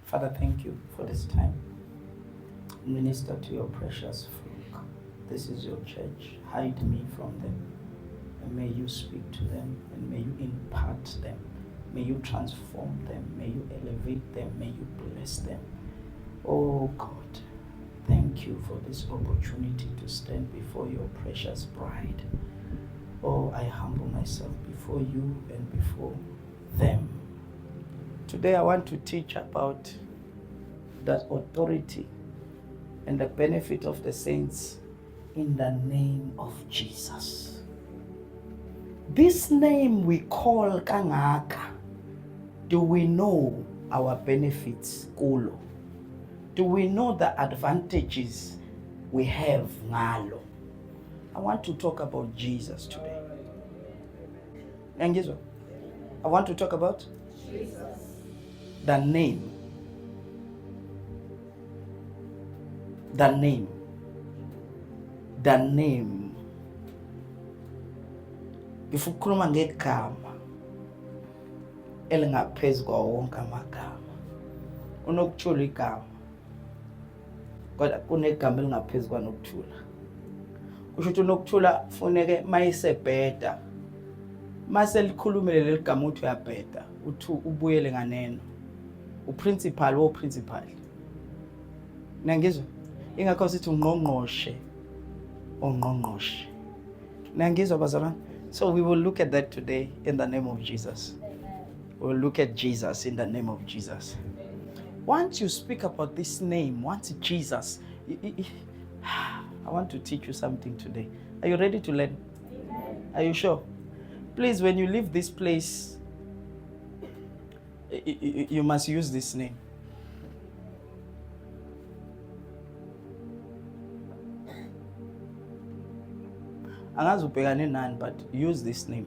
Father, thank you for this time. Minister to your precious flock. This is your church. Hide me from them. And may you speak to them, and may you impart them. May you transform them. May you elevate them. May you bless them. Oh God, thank you for this opportunity to stand before your precious bride. Oh, I humble myself before you and before them. Today I want to teach about that authority and the benefit of the saints in the name of Jesus. This name we call kangaka. Do we know our benefits kulo? Do we know the advantages we have ngalo? I want to talk about Jesus today. Ngizwa? I want to talk about Jesus. The name. The name. The name. If ukhuluma ngegama elingaphezu kwawo wonke amagama, unokuthula igama, kodwa kunegama elingaphezu kwanokuthula. Kusho ukuthi unokuthula funeke mayisebheda, mase likhulumele leli gama uthi uyabheda, uthi ubuyele nganeno. Uprincipal wo principal. Nangizwa? Ingakho sithi ungqongqoshe ongqongqoshe. Nangizwa bazalwane? So we will look at that today in the name of Jesus. We'll look at Jesus in the name of Jesus. Once you speak about this name, once Jesus, I want to teach you something today. Are you ready to learn? Are you sure? Please, when you leave this place, you must use this name. Angazi ubhekane nani, but use this name.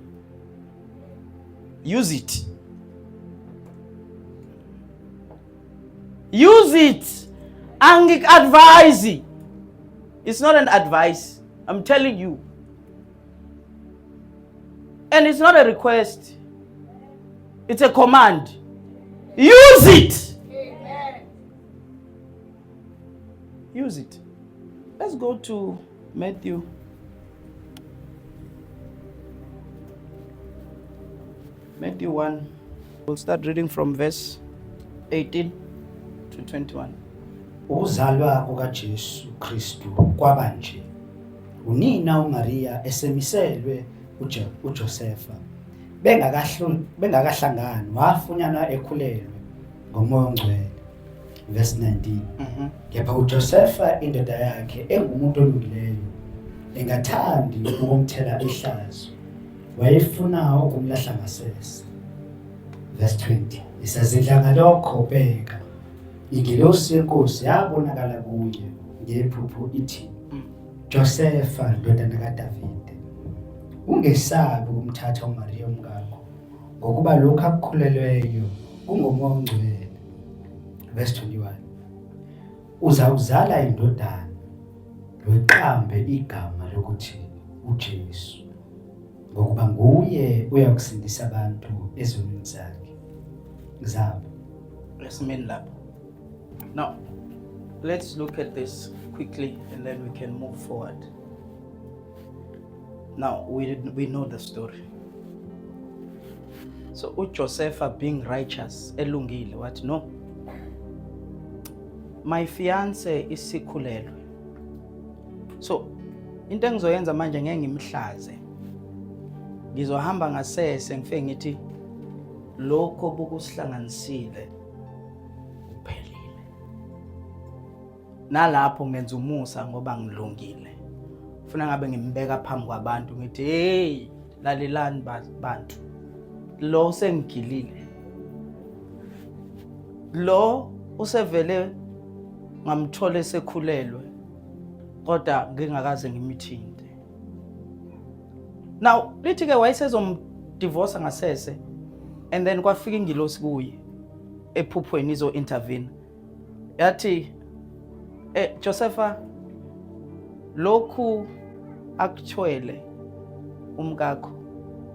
Use it. Use it. Advise. It's not an advice. I'm telling you. And it's not a request. It's a command. Use it. Amen. Use it. Let's go to Matthew. Matthew 1. We'll start reading from verse 18 to 21. Uzalwa kukaJesu Kristu kwabanje. Unina uMaria esemiselwe uJosefa. Bengakahlangani wafunyana ekhulelwe ngoMoya oNgcwele. Verse 19. Kepha uJosefa indoda yakhe engumuntu olungileyo engathandi ukumthela ihlazo. Wayefuna ukumlahla ngasese. Verse 20. Isazidla ngalokho bheka. Ingilosi yenkosi yabonakala kuye ngephupho ithi, Josefa ndodana kaDavide, ungesabi ukumthatha uMaria umkakho, ngokuba lokho akukhulelweyo kungoMoya oNgcwele. Verse 21. Uzawuzala indodana, loyiqambe igama lokuthi uJesu, ngokuba nguye uyakusindisa abantu ezonweni zakhe. Ngizaba. Lesimeni lapho. Now, let's look at this quickly and then we can move forward. Now, we know the story. So, uJosepha being righteous, elungile, what? No. My fiance isikhulelwe. So, into engizoyenza manje ngeke ngimhlaze. Ngizohamba ngasese ngifike ngithi lokho bokusihlanganisile uphelile. Nalapho ngenza umusa ngoba ngilungile. Ufuna ngabe ngimbeka phambi kwabantu ngithi hey lalelani bantu. Lo sengigilile. Lo usevele ngamthola esekhulelwe kodwa ngingakaze ngimithinte. Now, lithi ke wayesezomdivorce ngasese and then kwafika ingilosi kuye ephuphweni izo intervene. Yathi Josefa lokhu akuthwele umkakho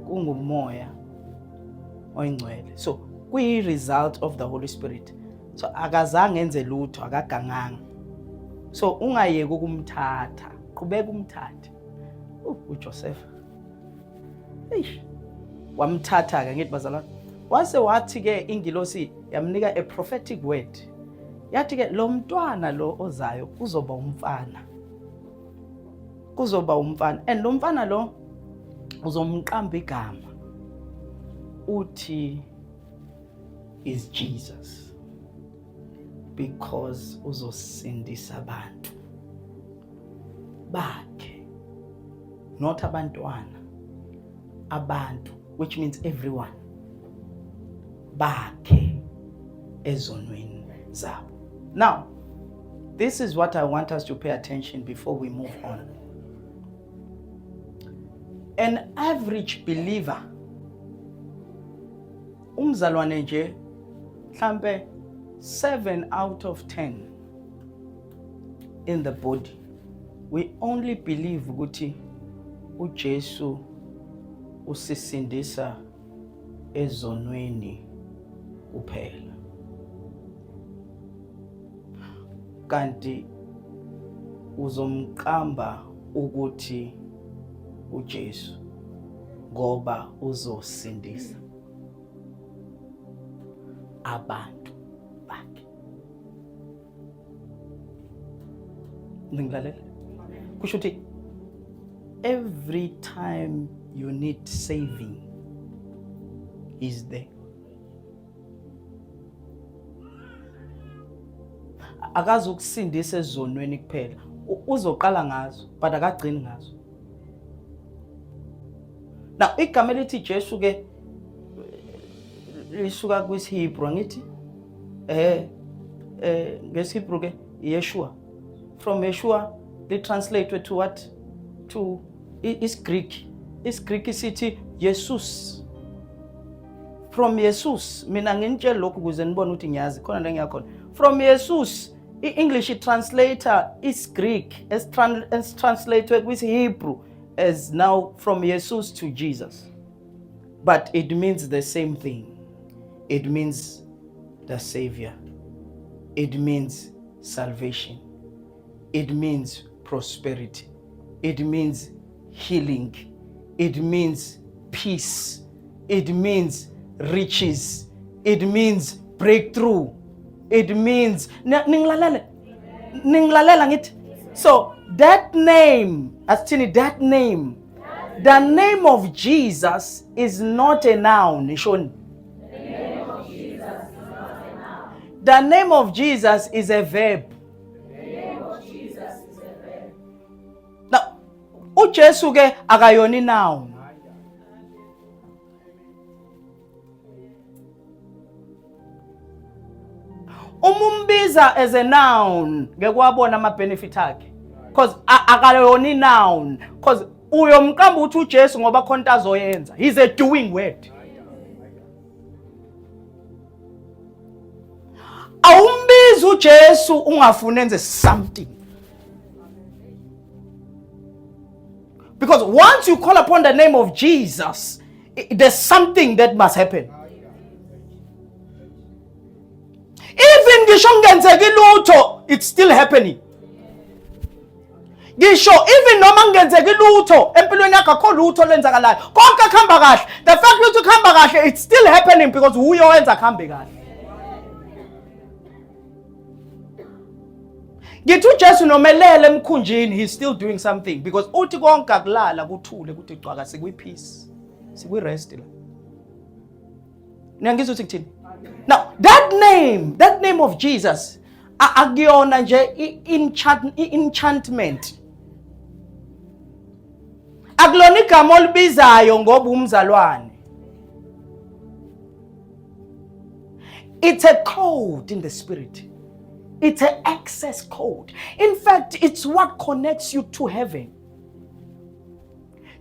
kungumoya oyingcwele. So, kuyi result of the Holy Spirit. So akazange enze lutho, akaganganga. So ungayeki ukumthatha, qhubeka umthathe. uJoseph. Eish. Wamthatha ke ngithi bazalwane. Wase wathi ke ingilosi yamnika a prophetic word. Yathi ke lo mntwana lo ozayo kuzoba umfana. Kuzoba umfana. And lo mfana lo uzomqamba igama. Uthi is Jesus. Because uzosindisa abantu bakhe, not abantwana, abantu, which means everyone, bakhe ezonweni zabo. Now, this is what I want us to pay attention before we move on. An average believer, umzalwane nje, mhlambe 7 out of 10 in the body, we only believe ukuthi uJesu usisindisa ezonweni kuphela. Kanti uzomqamba ukuthi uJesu ngoba uzosindisa abantu bakhe. Ningilalela? Kusho ukuthi every time you need saving, He's there. Akazi ukusindisa ezonweni kuphela. Uzoqala ngazo, but akagcini ngazo. Now, igama elithi Jesu ke lisuka kwisiHebrew ngithi ngesiHebrew ke Yeshua. From Yeshua they translated to what? To is Greek. Is Greek isithi Jesus. From Jesus, mina ngintshela lokhu ukuze nibone ukuthi ngiyazi khona la ngiyakhona. From Jesus, English translator is Greek, as translated with Hebrew as now from Jesus to Jesus. But it means the same thing. It means the Savior. It means salvation. It means prosperity. It means healing. It means peace. It means riches. It means breakthrough. It means ninglalela ngithi. So that name, asithini, that name, the name of Jesus is not a noun. Nishoni. The name of Jesus is a verb. Now, uJesu ke akayona noun. Umumbiza as a noun ngekwabona ama benefit akhe, because akayona noun, because uyomqamba uthi uJesu ngoba khona azoyenza. He's a doing word. Awumbiza uJesu ungafuna enze something. Because once you call upon the name of Jesus, there's something that must happen. Even ngisho ngenzeki lutho, it's still happening. Ngisho even noma ngenzeki lutho empilweni yakho akho lutho lenzakalayo, konke kuhamba kahle. The fact ukuthi kuhamba kahle, it's still happening because uyo wenza kuhambe kahle. Ngithi uJesu nomelele emkhunjini, he's still doing something because uthi konke akulala kuthule kuthi cwaka sikwi peace. Sikwi rest la. Niyangizwa ukuthi kuthini? Now, that name of Jesus, akuyona nje enchantment. Akulona igama olibizayo ngoba umzalwane. It's a code in the spirit. It's an access code. In fact, it's what connects you to heaven.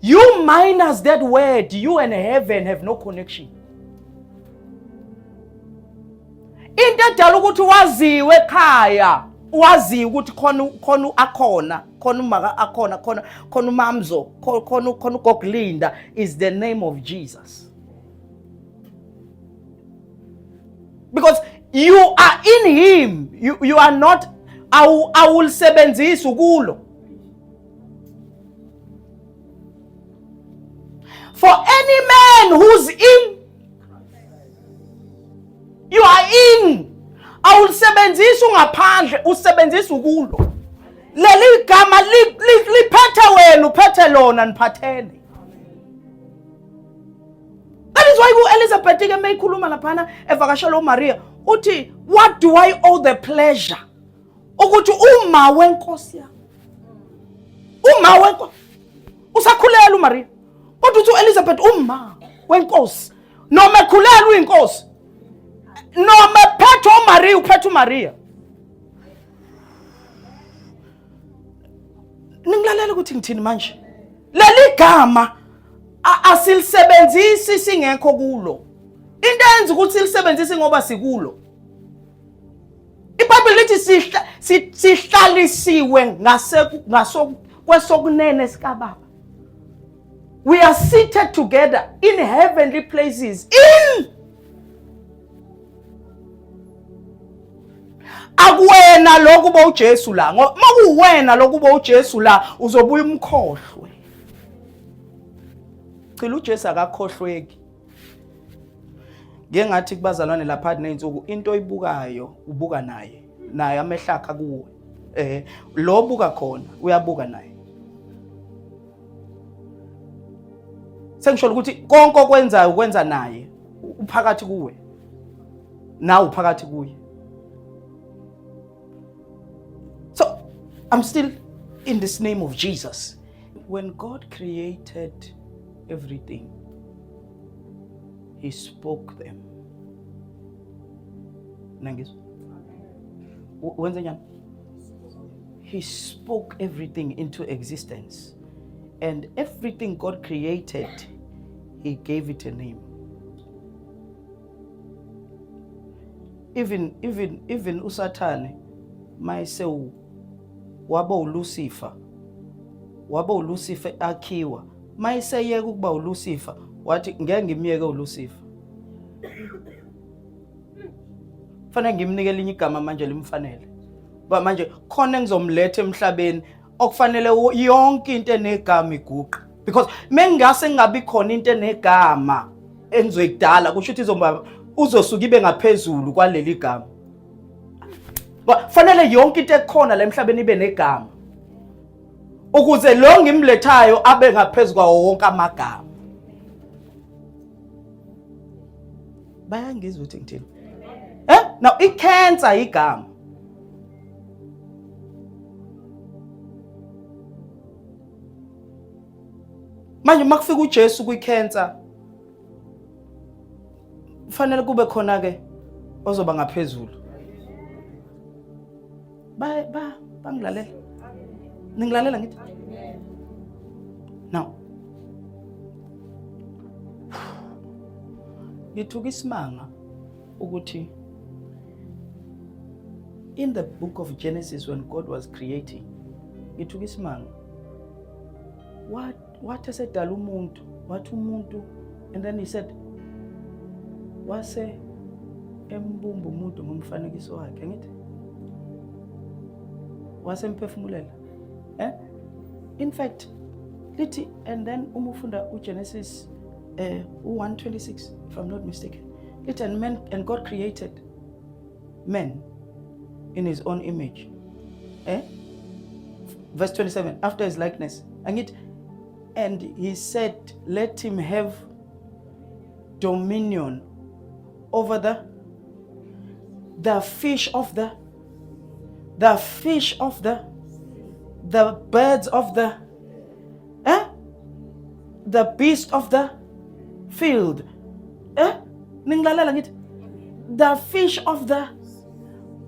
You minus that word, you and heaven have no connection. Into edala ukuthi waziwe ekhaya, waziwe ukuthi khona akhona, khona umaka akhona, khona umamzo, khona uGoglinda is the name of Jesus. Because You are in him. You are not. Awulisebenzisa ukulo. For any man who's in, you are in. Awulisebenzisa ungaphandle, usebenzisa ukulo. Leli gama liphethe wena, uphethe lona, niphathene. That is why Elizabeth ke meyikhuluma laphana evakashela uMaria uthi, what do I owe the pleasure? Ukuthi uma wenkosi yami. Uma wenkosi. Usakhulela uMaria. Kodwa uthi Elizabeth uma wenkosi. Noma ekhulela uyinkosi. Noma phethe uMaria, uphethe uMaria. Ningilalela ukuthi ngithini manje? Leli gama asilisebenzisi singekho kulo. Into enza ukuthi silisebenzise ngoba sikulo. iBhayibheli lithi sihlalisiwe kwesokunene sikaBaba. We are seated together in heavenly places. Akuwena lokuba uJesu la. Makuwena lokuba uJesu la uzobuya umkhohlwe. Cila uJesu akakhohlweki. Ngengathi kubazalwane lapha nezinsuku into oyibukayo ubuka naye amehlo akhe kuwe. Lo buka khona uyabuka naye. Sengisho ukuthi konke okwenzayo ukwenza naye uphakathi kuwe. Nawe uphakathi kuye. So I'm still in this name of Jesus. When God created everything, He spoke them. He spoke everything into existence. And everything God created, He gave it a name. Even uSathane, myself, waba uLucifer akhiwa. Mayiseyeka ukuba uLucifer, wathi ngeke ngimiyeke uLucifer. Fanele ngimnike elinye igama manje limfanele. Ba manje khona engizomletha emhlabeni okufanele yonke into enegama iguqa. Because mengase ngabi khona into enegama engizoyidala kusho ukuthi uzosuka ibe ngaphezulu kwaleli gama. Ba fanele yonke into ekhona la emhlabeni ibe negama. Ukuze lo ngimlethayo abe ngaphezulu kwawo wonke amagama. Bayangizwa ukuthi ngithini? Now icancer igama. Manje makufika uJesu kwicancer, kufanele kube khona ke ozoba ngaphezulu. Bangilalela. Ningilalela ngithi? Now ngithuka isimanga ukuthi in the book of Genesis when God was creating, ngithuka isimanga. What esedala umuntu, wathi umuntu, and then He said wase embumba umuntu ngomfanekiso wakhe, ngithi wase emphefumulela. In fact, lithi, and then umufunda uGenesis 1:26, if I'm not mistaken. Lithi, and God created men in His own image. Verse 27, after His likeness. And He said, let him have dominion over the fish of the birds of the beast of the field. The fish of the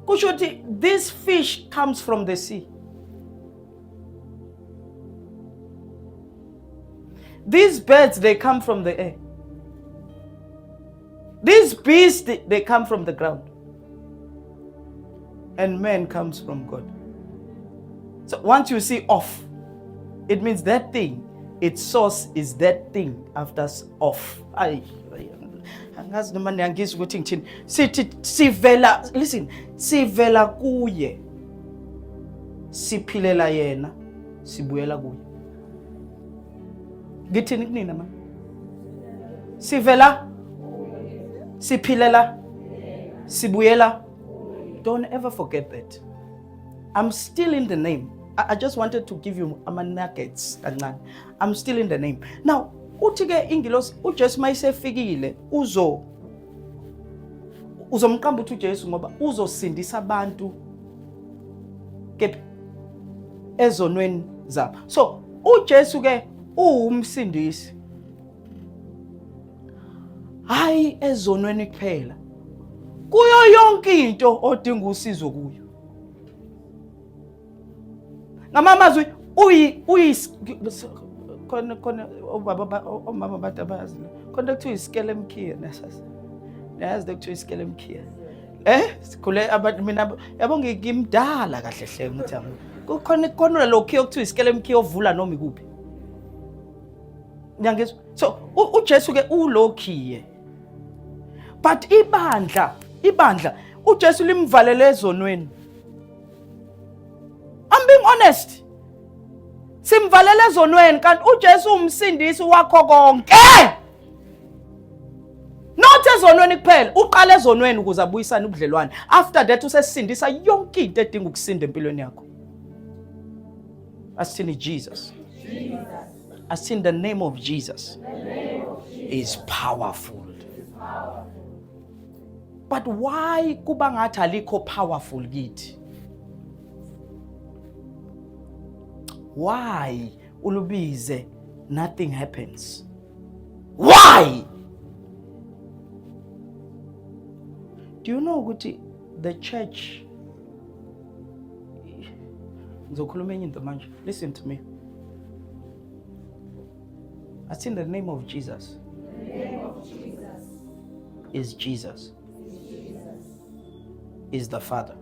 kushuti, this fish comes from the sea. These birds, they come from the air. These beasts, they come from the ground. And man comes from God. So once you see off, it means that thing, its source is that thing after off. angazi noma niyangizwa ukuthi ngithini. Sithi sivela, listen, sivela kuye. Siphilela yena, sibuyela kuye. Ngithini kunina manje? Sivela, siphilela, sibuyela. Don't ever forget that. I'm still in the name. I just wanted to give you nuggets. I'm still in the name. Now, uthi-ke ingilosi uJesu mayisefikile uzomqamba uthi uJesu ngoba uzosindisa abantu ke ezonweni zabo. So uJesu ke uwumsindisi. Hayi ezonweni kuphela. Kuyo yonke into odinga usizo kuyo. Ngamamazwi khona omama bathi abazi khona kuthiwa isikele emkhiya nesasa yazi kuthiwa isikele emkhiya sikhule abantu mina yabo ngimdala kahle hle ngithi khona lokho kuthiwa isikele emkhiya ovula noma ikuphi ngiyangizwa. So uJesu ke ulokhiye, but ibandla uJesu limvalele ezonweni. I'm being honest. Simvalele ezonweni kanti uJesu umsindisi wakho konke. Not ezonweni kuphela, uqala ezonweni ukuze abuyisane ubudlelwane. After that usesindisa yonke into edinga ukusinda empilweni yakho. Asithini Jesus. Asithini the name of Jesus. Is powerful. But why kuba ngathi alikho powerful kithi? Why ulubize nothing happens? Why? Do you know ukuthi the church ngizokhuluma enye into manje. Listen to me. I think the name of Jesus. The name of Jesus is Jesus. Is the Father.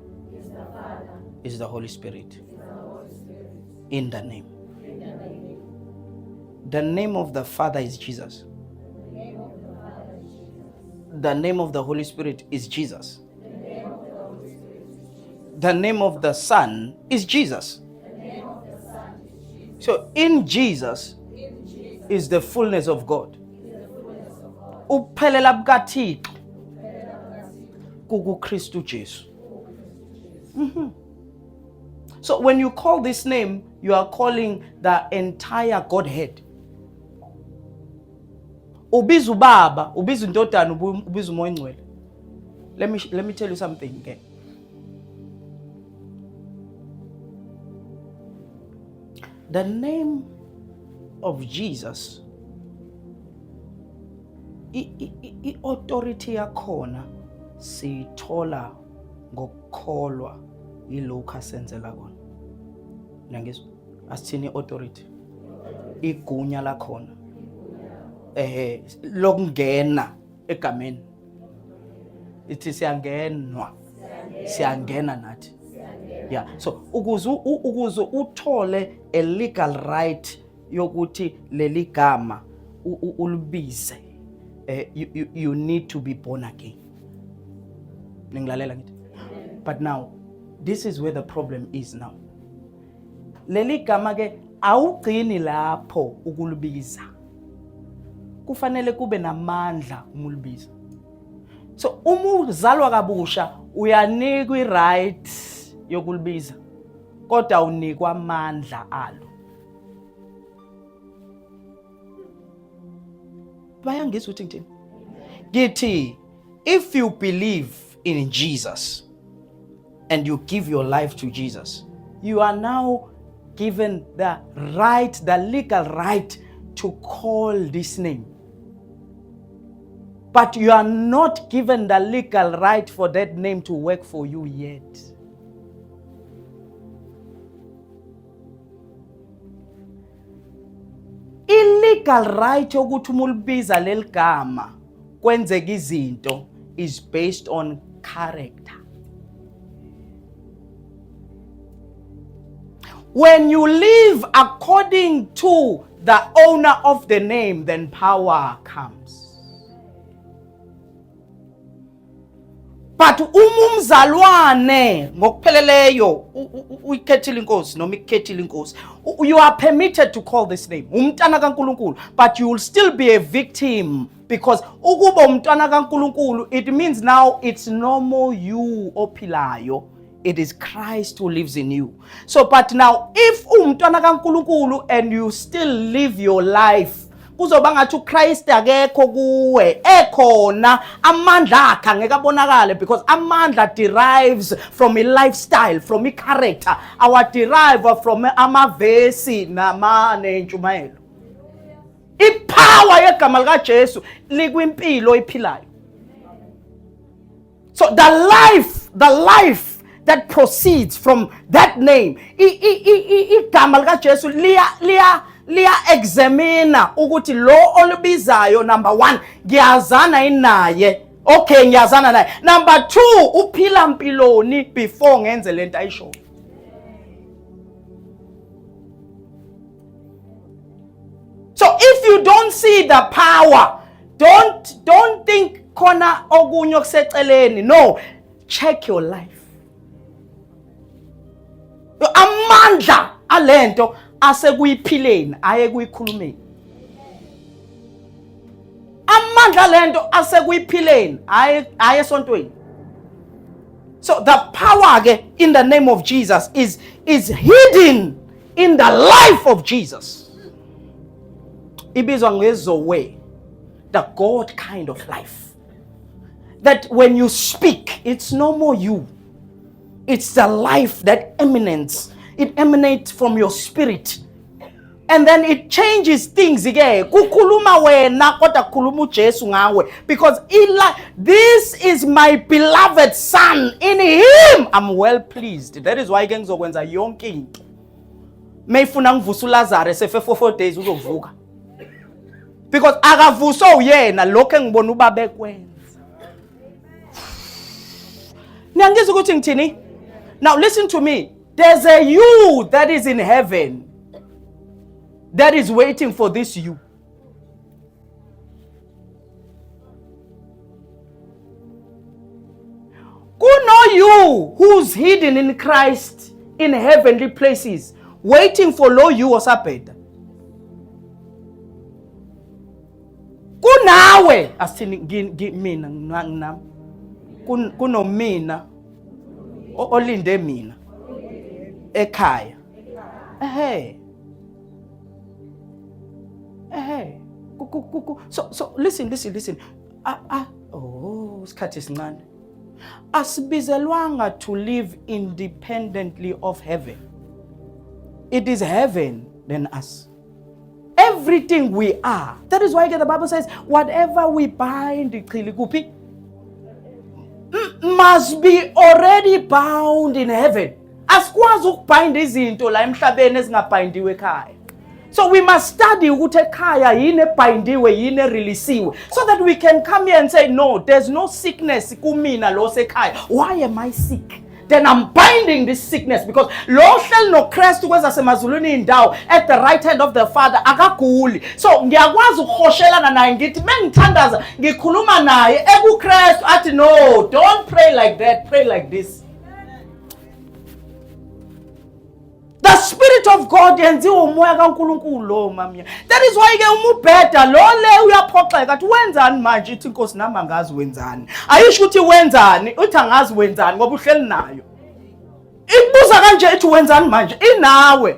Is the Holy Spirit. In the name. The name of the Father is Jesus. The name of the Holy Spirit is Jesus. The name of the Son is Jesus. So in Jesus is the fullness of God. Uphelela bukaThixo kuKristu Jesu. So when you call this name, you are calling the entire Godhead. Ubiza uBaba, ubiza uNdodana, ubiza uMoya Ngcwele. Let me tell you something again. The name of Jesus, i-authority yakhona siyithola ngokukholwa yilokho asenzela kona. Nangizwa asithini authority? Igunya lakhona lokungena egameni. Ithi siyangena nathi. Yeah, so ukuze uthole a legal right yokuthi leli gama ulibize, you need to be born again. Ningilalela ngithi. But now this is where the problem is now. Leli gama ke awugcini lapho ukulibiza. Kufanele kube namandla umulibiza. So uma uzalwa kabusha uyanikwa i-right yokulibiza, kodwa unikwa amandla alo. Bayangizwa ukuthi ngithini? Ngithi if you believe in Jesus and you give your life to Jesus, you are now given the right, the legal right to call this name. But you are not given the legal right for that name to work for you yet. Illegal right yokuthi umulibiza leligama kwenzeka izinto is based on character. When you live according to the owner of the name, then power comes. But umzalwane ngokupheleleyo uyikhethile inkosi noma ikukhethile inkosi, you are permitted to call this name umntana kaNkulunkulu, but you will still be a victim, because ukuba umntana kaNkulunkulu, it means now it's no more you ophilayo, it is Christ who lives in you. So but now if umntana kaNkulunkulu and you still live your life kuzoba ngathi uChrist akekho kuwe, ekhona amandla akhe angeke abonakale, because amandla derives from a lifestyle, from a character. Our derive from amavesi nentshumayelo. Ipower yegama lika Jesu likwimpilo ephilayo. So the life that proceeds from that name, igama lika Jesu liya examina ukuthi lo olubizayo, number 1 ngiyazana inaye, okay ngiyazana naye, number 2 uphila mpiloni before ngenze lento ayisho. So if you don't see the power, don't think khona okunye okuseceleni. No, check your life. Amandla alento asekuyiphileni aye kuyikhulumeni. Amandla lento asekuyiphileni aye esontweni. So the power in the name of Jesus is hidden in the life of Jesus. Ibizwa ngezowe, the God kind of life. That when you speak, it's no more you. It's the life that emanates. It emanates from your spirit. And then it changes things again. Kukuluma wena kodwa kukhuluma uJesu ngawe, because this is my beloved son, in him I'm well pleased. That is why ke ngizokwenza yonke into. Mayifuna ngivusa uLazarus efe 4 days uzovuka. Because akavuso uyena lokho engibona ubaba ekwenza. Niyangizwa ukuthi ngithini? Now listen to me. There's a you that is in heaven that is waiting for this you. Kuno you who's hidden in Christ in heavenly places, waiting for lo you osabheda. Kunawe asithini mina nginami. Kuno mina olinde mina ekhaya. So listen. Isikhathi esincane. Asibizelwanga to live independently of heaven. It is heaven than us. Everything we are. That is why the Bible says, whatever we bind must be already bound in heaven. Asikwazi ukubind izinto la emhlabeni ezingabindiwe ekhaya. So we must study ukuthi ekhaya yini ebindiwe yini ereleasiwe, so that we can come here and say, no, there's no sickness kumina lo sekhaya. Why am I sick? Then I'm binding this sickness, because lo hleli no Christ kweza semazulwini indawo at the right hand of the Father akaguli. So ngiyakwazi ukukhoshelana naye ngithi mengithandaza ngikhuluma naye eku Christ athi no, don't pray like that, pray like this. The Spirit of God yenziwa umoya kaNkulunkulu lo mami. That is why ke umubheda lo le uyaphoxeka athi wenzani manje, ithi inkosi nami angazi wenzani. Ayisho ukuthi wenzani, uthi angazi wenzani ngoba uhleli nayo. Ibuza kanje ithi wenzani manje, inawe.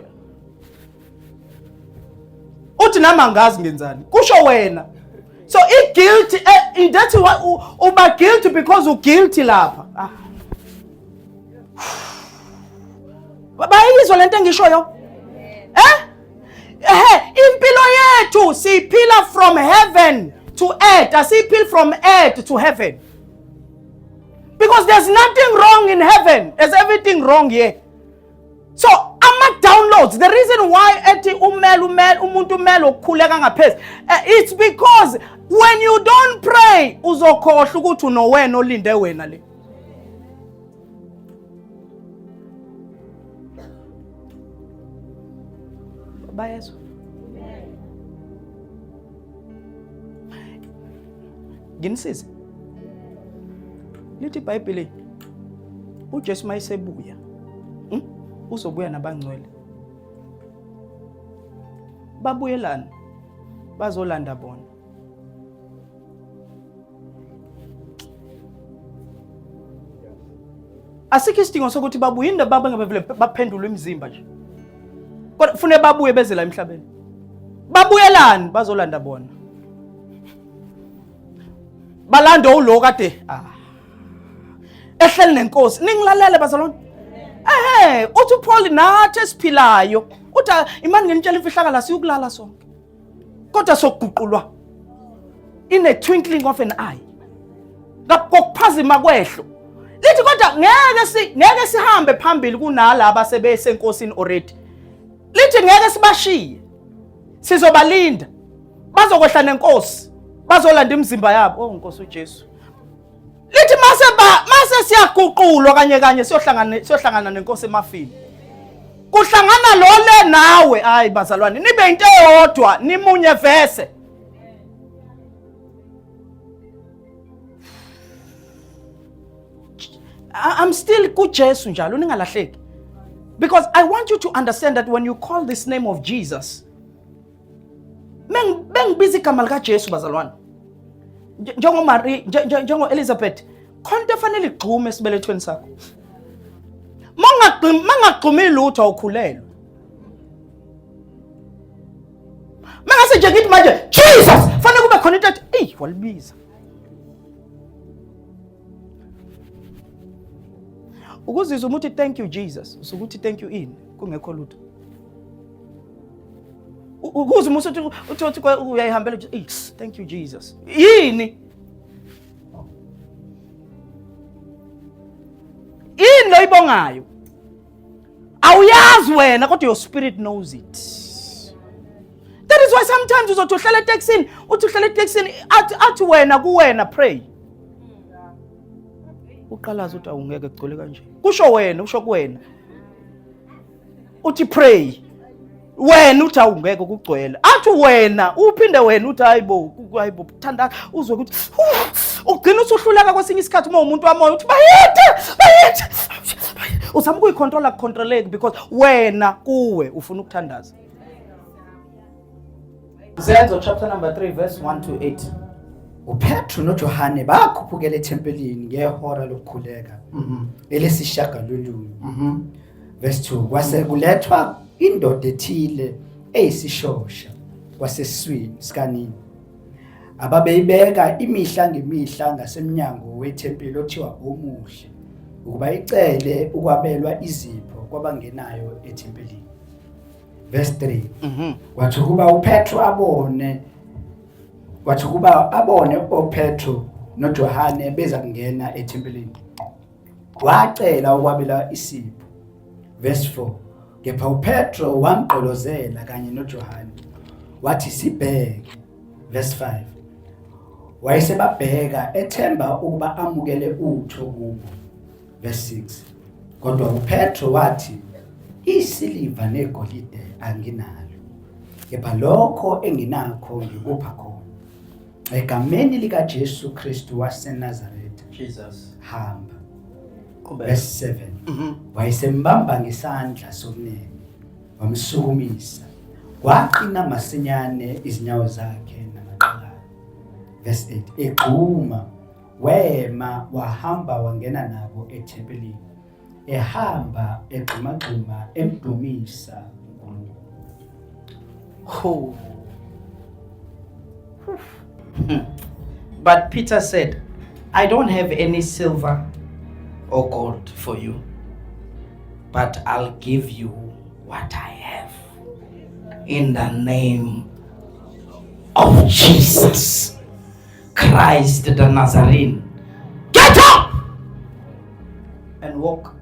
Uthi nami angazi ngenzani, kusho wena. So guilty, that's why uba guilty because guilty lapha. Bayizwa lento engishoyo? Impilo yethu siphila from heaven to earth, asiphila from earth to heaven. Because there's nothing wrong in heaven, there's everything wrong here. So ama downloads, the reason why ethi umuntu umele ukukhuleka ngaphezulu, it's because when you don't pray uzokhohlwa ukuthi unowena olinde wena le. Bayezwa. Nginisize. lithi iBhayibheli uJesu mayesebuya uzobuya nabangcwele. Babuyelana bazolanda bona. Asikho isidingo sokuthi babuye indaba bangavele baphendule imizimba nje. Kodwa kufanele babuye beze la emhlabeni. Babuyelana bazolanda bona. Balanda ulo kade ehleli nenkosi. Ningilalele bazalwane. Uthi uPaul nathi esiphilayo. Uthi imani ngenitshela imfihlakala siyokulala sonke. Kodwa sokuguqulwa in a twinkling of an eye. Ngokuphazima kwehlo. Lithi kodwa ngeke sihambe phambili kunalabo asebesenkosini already. Lithi ngeke sibashiye. Sizobalinda. Bazokwehla nenkosi. Bazolanda imizimba yabo. Nkosi uJesu. Lithi mase siyaguqulwa kanye siyohlangana nenkosi emafini. Kuhlangana lo nawe hayi bazalwane nibe into eyodwa nimunye vese. I'm still kuJesu njalo ningalahleki. Because I want you to understand that when you call this name of Jesus, bengibiza igama lika Jesu bazalwane. Njengo Mary, njengo Elizabeth, konke fanele igxume esibelethweni sakho. Mangagxumi lutho awukhulelwe. Mangase nje ngithi manje Jesus, fanele kube khona into ethi walibiza. Ukuzizwa umuthi thank you Jesus, usukuthi thank you in kungekho lutho. Ukuzwa uthi uyayihambela thank you Jesus. Yini? Ini lo ibongayo. Awuyazi wena kodwa your spirit knows it. That is why sometimes uzothi uhlala eTexini, uthi uhlala eTexini athi wena kuwena pray. Uqalaza uthi awungeke kugcole kanje. Kusho wena, usho kuwena. Uthi pray. Wena uthi awungeke ukugcwela. Athi wena, uphinde wena uthi hayibo thanda uzwe ukuthi ugcina usuhluleka kwesinye isikhathi uma umuntu wamoya uthi bayethe. Uzama ukuyicontrola kucontroleke because wena kuwe ufuna ukuthandaza. Zenzo chapter number 3 verse 1 to 8. uPetru noJohane bakhuphukela ethempelini ngehora lokukhuleka elesishagalolunye. Verse 2 kwase kulethwa indoda ethile eyisishosha kwasesiswini sikanini. Ababeyibeka imihla ngemihla ngasemnyango wethempeli othiwa omuhle ukuba icele ukwabelwa izipho kwabangenayo ethempelini. Verse 3 kwathi kuba uPetru abone uPetru noJohane beza kungena ethempelini wacela ukwabela isipho. Verse 4 kepha uPetru wamqolozela kanye noJohane wathi sibheke. Verse 5 wayesebabheka ethemba ukuba amukele utho kubo. Verse 6 kodwa uPetru wathi isiliva negolide anginalo, kepha lokho enginakho ngikupha khona. Egameni lika Jesu Kristu waseNazaretha Jesus hamba. Verse 7 wayesembamba ngesandla sokunene wamsukumisa waqina masinyane izinyawo zakhe namaqala. Verse 8 egxuma wema wahamba wangena nabo ethempelini ehamba egxuma emdumisa uNkulunkulu. But Peter said, I don't have any silver or gold for you, but I'll give you what I have. In the name of Jesus Christ the Nazarene, get up and walk.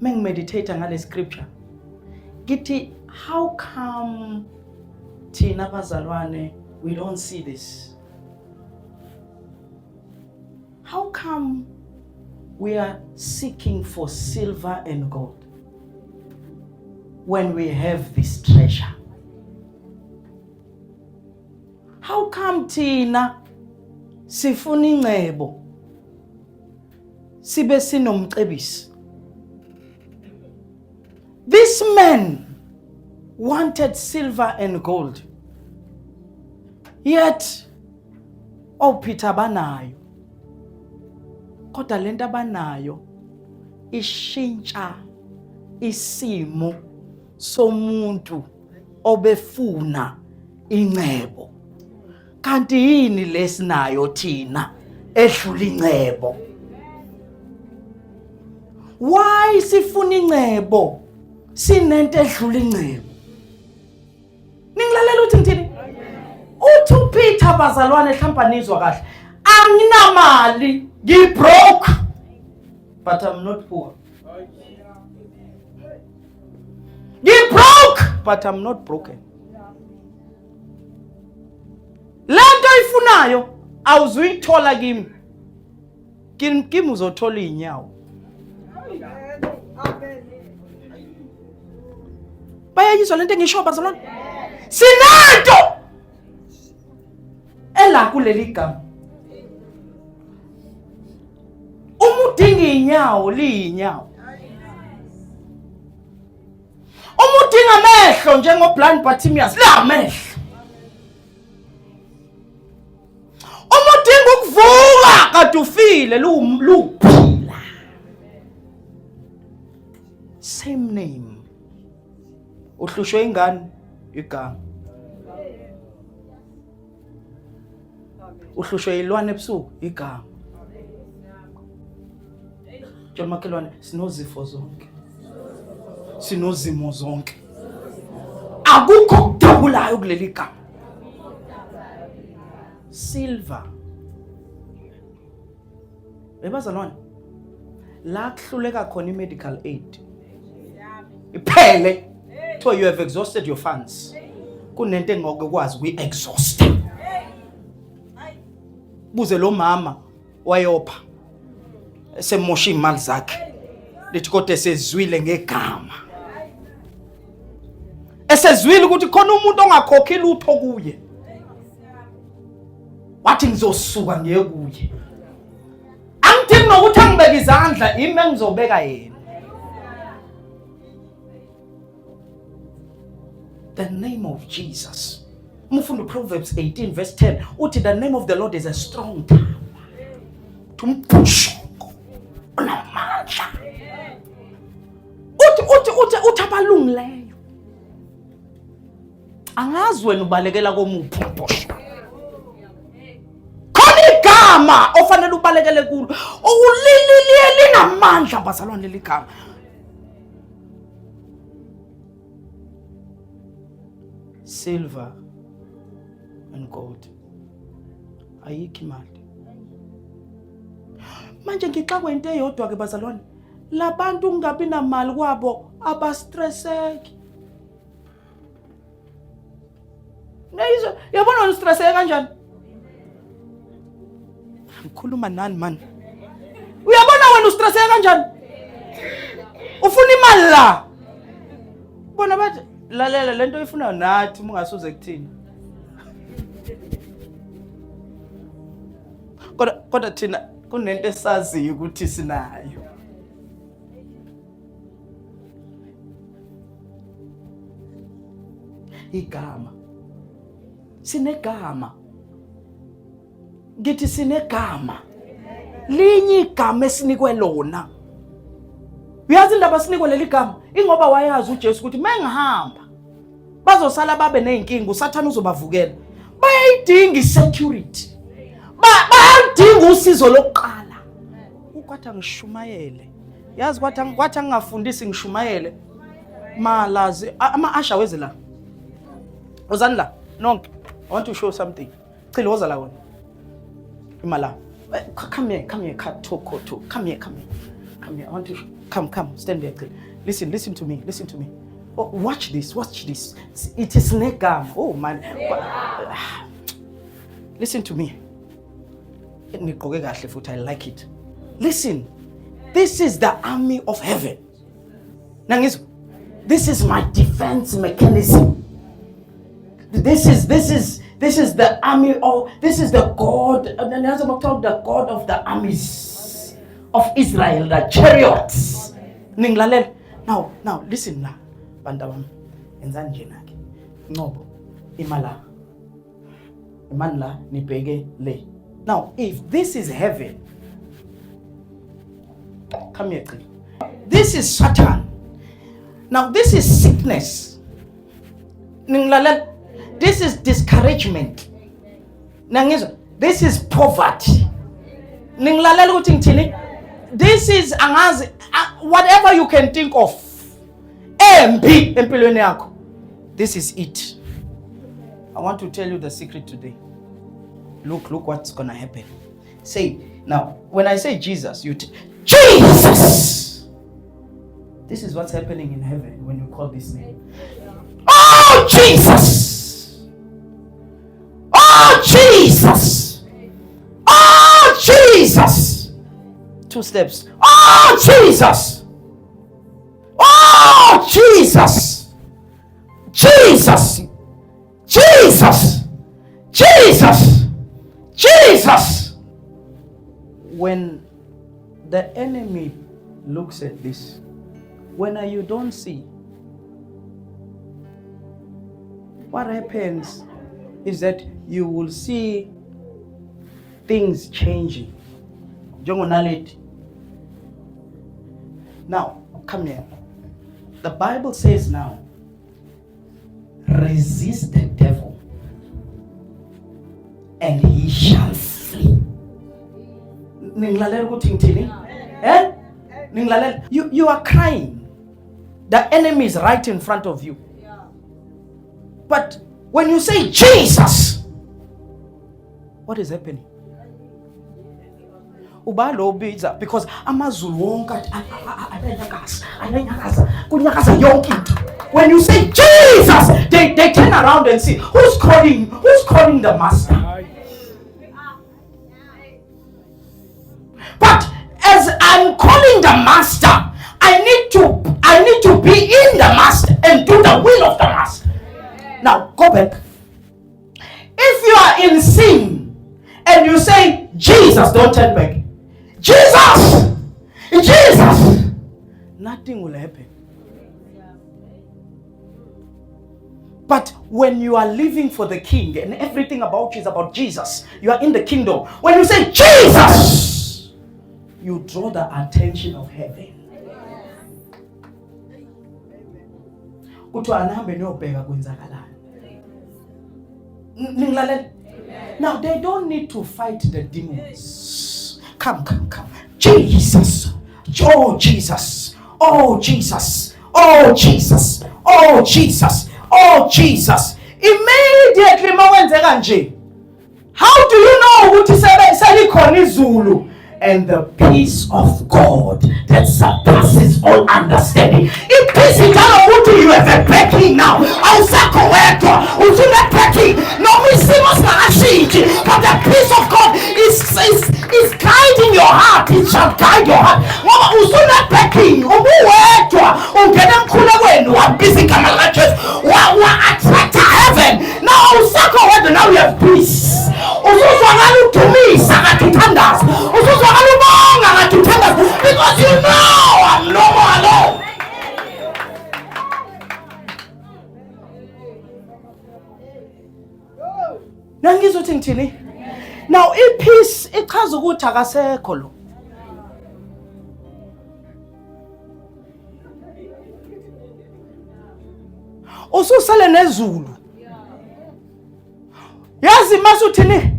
Meditate ngale scripture. Githi, how come thina bazalwane we don't see this? How come we are seeking for silver and gold when we have this treasure? How come come thina sifuna ingcebo sibe sinomcebisi. This man wanted silver and gold, yet Peter banayo, kodwa lento abanayo ishintsha isimo somuntu obefuna ingcebo. Kanti yini lesinayo thina edlula ingcebo? Why sifuna ingcebo sinento edlula ingcebo? Ningilalela uthi ngithini? Uthi uPeter bazalwane mhlawumbe nizwa kahle, anginamali, ngibroke, but I'm not poor. Ngibroke, but I'm not broken. Lento ifunayo awuzuyithola kimi. Kimi uzothola inyawo. Bayayizwa lento engisho bazalwane? Sinanto ela kuleli gama. Uma udinga inyawo liyinyawo. Uma udinga amehlo njengo blind Bartimaeus la amehlo. Uma udinga ukuvuka kade ufile luphila. Same name. Uhlushwe ingane igama. Uhlushwe ilwane ebusuku igama. John Makelwane, sinozifo zonke. Sinozimo zonke. Akukho kudabulayo kuleli gama. Silver. Ebazalwane, la kuhluleka khona i-medical aid. Iphele. So you have exhausted your funds. Kunento engokwazi uyi-exhaust. Buze lo mama wayopha esemosha imali zakhe. Lithi kodwa esezwile ngegama. Esezwile ukuthi khona umuntu ongakhokhi lutho kuye. Wathi ngizosuka ngiye kuye. Angidingi nokuthi angibeke izandla, imi engizobeka yena. The name of Jesus. Mufunda Proverbs 18 verse 10. Uthi the name of the Lord is a strong tower. Tumpushoko. Unamandla. Uthi abalungileyo. Angazi wena ubalekela komuphi umphosho. Khona igama ofanele ubalekele kulo. Uliliye linamandla bazalwane leli gama. Silver and gold. Ayikho imali. Manje ngixakwe into eyodwa ke bazalwane. Labantu ungabi namali kwabo abastresseki. Nayizwa, yabona ustresseke kanjani? Ngikhuluma nani man? Uyabona wena ustresseke kanjani? Ufuna imali la. Bona bathi lalela lento ifuna nathi ungasuze kuthina. Kodwa thina kunento esaziyo ukuthi sinayo. Igama. Sinegama. Ngithi sinegama. Linye igama esinikwe lona. Uyazi indaba sinikwe leli gama ingoba wayazi uJesu ukuthi mengihamba bazosala babe nezinkinga uSathane uzobavukela. Bayayidinga isecurity. Bayadinga usizo lokuqala. Ukwathi angishumayele. Yazi kwathi angafundisi ngishumayele. Malazi ama-asha weze la. Ozani la? Nonke. I want to show something. Chiloza la wona. Imala. Come here, talk. Come here. I want to come, stand there. Listen to me. Oh, watch this. It is negam. Oh man. Listen to me. I like it. Listen. This is the army of heaven. This is my defense mechanism. This This is the army of, this is the God, and then the God of the armies of Israel, the chariots. Now, listen now. Bandawam, enzanje nake. Ngobo, imala. Imanla nipege le. Now, if this is heaven, come here, please. This is Satan. Now, this is sickness. This is discouragement. This is poverty. This is whatever you can think of. This is it. I want to tell you the secret today. Look what's gonna happen. Say, now, when I say Jesus, Jesus! This is what's happening in heaven when you call this name. Oh, Jesus! Oh, Jesus! Oh, Jesus! 2 steps. Oh, Jesus! Oh, Jesus! Jesus! Jesus! Jesus! Jesus! When the enemy looks at this, when you don't see, what happens is that you will see things changing. Now, come here. The Bible says now, resist the devil and he shall flee. You are crying. The enemy is right in front of you. But when you say Jesus, what is happening? Because amazulu wonke when you say Jesus, they turn around and see who's calling the master. But as I'm calling the master, I need to be in the master and do the will of the master. Now go back. If you are in sin and you say Jesus, don't turn back. Jesus! Jesus! Nothing will happen. But when you are living for the king and everything about you is about Jesus, you are in the kingdom. When you say Jesus, you draw the attention of heaven. Now they don't need to fight the demons. Come. Jesus. Oh Jesus. Oh Jesus. Oh Jesus. Oh Jesus. Oh Jesus. Immediately mawenzeka nje. How do you know ukuthi selikhona izulu? And the peace of God that surpasses all understanding. If peace is not what you have a backing now, awusakho wedwa, usune backing, no isimo singashintshi, but the peace of God is guiding your heart. It shall guide your heart. Ngoba usune backing, ubuwedwa, ungena emkhulekweni wabisa igama lika Jesu, wa attract heaven. Now awusakho wedwa, now you have peace. Uzuzwakala udumisa ngathuthandaza. Uzuzwakala ubonga ngathuthandaza, because you know I'm no more alone. Nangizothi ngithini? Now ipeace ichaza ukuthi akasekho lo. Ususale nezulu. Yazi masuthini?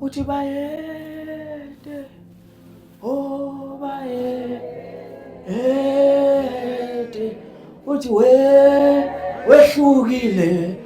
Uthi bayede. Oh bayede. Uthi wehlukile.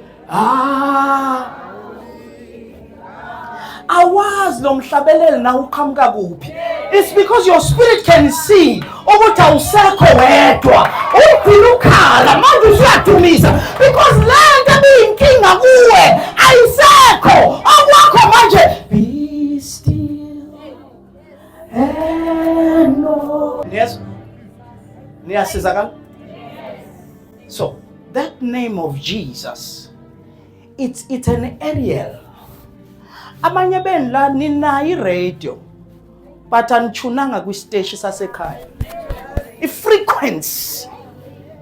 Awazi lo mhlabeleli na uqhamuka kuphi. It's because your spirit can see ukuthi awusekho wedwa. Uphila ukhala manje usuyadumisa because lento ebiyinkinga kuwe ayisekho. Okwakho manje be still and know. Yes. Niyasizakala? So that name of Jesus, it's an aerial Abanye beni la ninayi radio but anithunanga kwisiteshi sasekhaya. I-frequency